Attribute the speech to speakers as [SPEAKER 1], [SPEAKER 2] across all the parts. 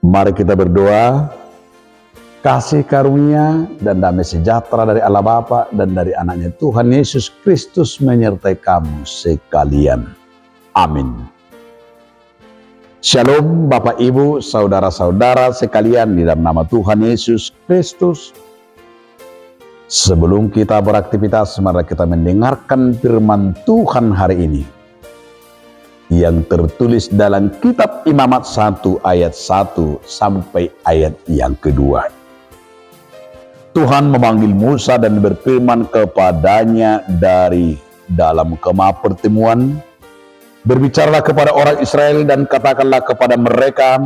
[SPEAKER 1] Mari kita berdoa. Kasih karunia dan damai sejahtera dari Allah Bapa dan dari anaknya Tuhan Yesus Kristus menyertai kamu sekalian. Amin. Shalom Bapak Ibu, saudara-saudara sekalian di dalam nama Tuhan Yesus Kristus. Sebelum kita beraktivitas, mari kita mendengarkan firman Tuhan hari ini yang tertulis dalam kitab Imamat 1 ayat 1 sampai ayat yang kedua. Tuhan memanggil Musa dan berfirman kepadanya dari dalam kemah pertemuan, "Berbicaralah kepada orang Israel dan katakanlah kepada mereka,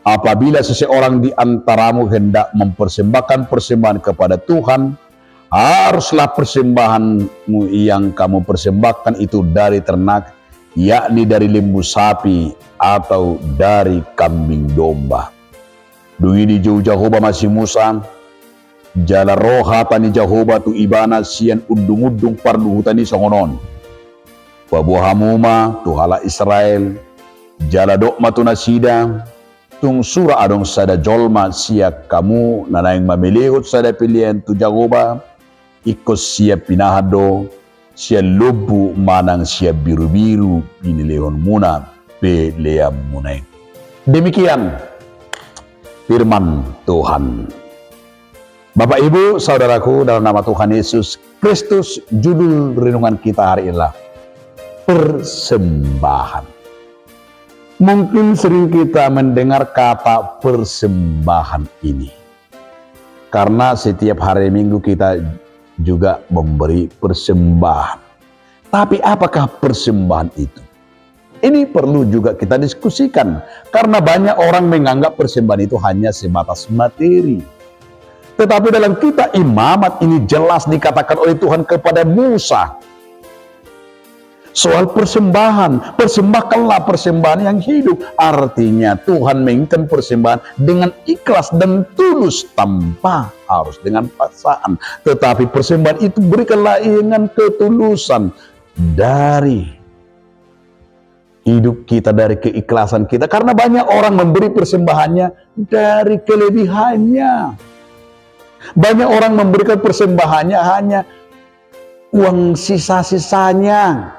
[SPEAKER 1] apabila seseorang di antaramu hendak mempersembahkan persembahan kepada Tuhan, haruslah persembahanmu yang kamu persembahkan itu dari ternak, yakni dari lembu sapi atau dari kambing domba." Dungi di jauh Jehovah masih Musa, jala roha tani Jehovah tu ibana sian undung-undung pardu hutani songonon. Wabuhamuma tu hala Israel, jala dokma tu nasida, tung sura adong sada jolma siak kamu nanayang mamilihut sada pilihan tu Jehovah, ikut siap pinahado, siya lubu manang siya biru-biru pinilihon muna peleam munay. Demikian firman Tuhan. Bapak Ibu saudaraku, dalam nama Tuhan Yesus Kristus, judul renungan kita hari ini adalah persembahan. Mungkin sering kita mendengar kata persembahan ini, karena setiap hari Minggu kita juga memberi persembahan. Tapi apakah persembahan itu? Ini perlu juga kita diskusikan, karena banyak orang menganggap persembahan itu hanya sebatas materi. Tetapi dalam kitab Imamat ini jelas dikatakan oleh Tuhan kepada Musa soal persembahan. Persembahkanlah persembahan yang hidup. Artinya Tuhan menginginkan persembahan dengan ikhlas dan tulus, tanpa harus dengan paksaan. Tetapi persembahan itu berikanlah dengan ketulusan dari hidup kita, dari keikhlasan kita. Karena banyak orang memberi persembahannya dari kelebihannya. Banyak orang memberikan persembahannya hanya uang sisa-sisanya.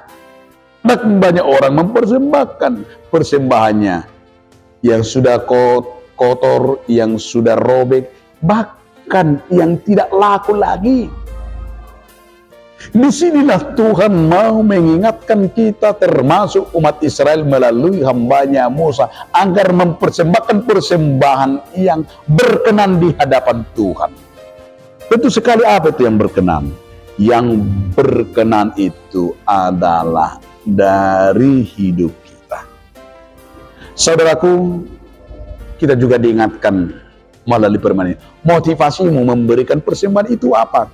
[SPEAKER 1] Dan banyak orang mempersembahkan persembahannya yang sudah kotor, yang sudah robek, bahkan yang tidak laku lagi. Disinilah Tuhan mau mengingatkan kita, termasuk umat Israel melalui hambanya Musa, agar mempersembahkan persembahan yang berkenan di hadapan Tuhan. Tentu sekali apa itu yang berkenan? Yang berkenan itu adalah dari hidup kita. Saudaraku, kita juga diingatkan melalui firman ini, motivasimu memberikan persembahan itu apa?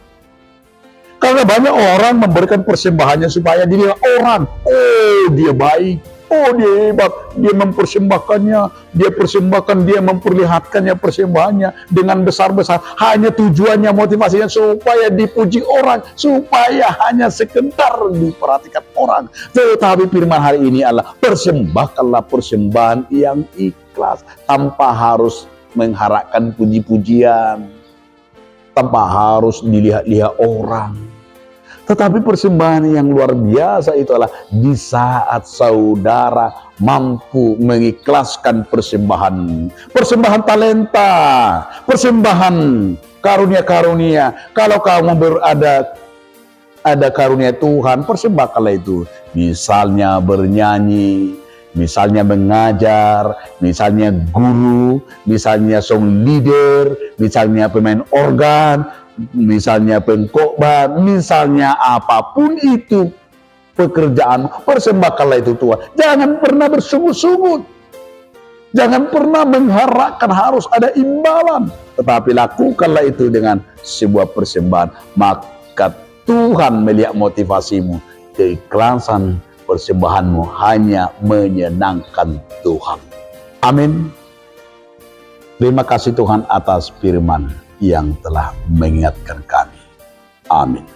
[SPEAKER 1] Karena banyak orang memberikan persembahannya supaya dilihat orang, oh dia baik, oh dia hebat, dia mempersembahkannya, dia persembahkan, dia memperlihatkannya persembahannya dengan besar-besar. Hanya tujuannya, motivasinya supaya dipuji orang, supaya hanya sekedar diperhatikan orang. Tetapi firman hari ini adalah persembahkanlah persembahan yang ikhlas, tanpa harus mengharapkan puji-pujian, tanpa harus dilihat-lihat orang. Tetapi persembahan yang luar biasa itu adalah di saat saudara mampu mengikhlaskan persembahan. Persembahan talenta, persembahan karunia-karunia. Kalau kamu ada karunia Tuhan, persembahkanlah itu. Misalnya bernyanyi, misalnya mengajar, misalnya guru, misalnya song leader, misalnya pemain organ, misalnya pengkhotbah, misalnya apapun itu pekerjaan, persembahkanlah itu Tuhan. Jangan pernah bersungut-sungut, jangan pernah mengharapkan harus ada imbalan, tetapi lakukanlah itu dengan sebuah persembahan. Maka Tuhan melihat motivasimu, keikhlasan persembahanmu hanya menyenangkan Tuhan. Amin. Terima kasih Tuhan atas firman yang telah mengingatkan kami. Amin.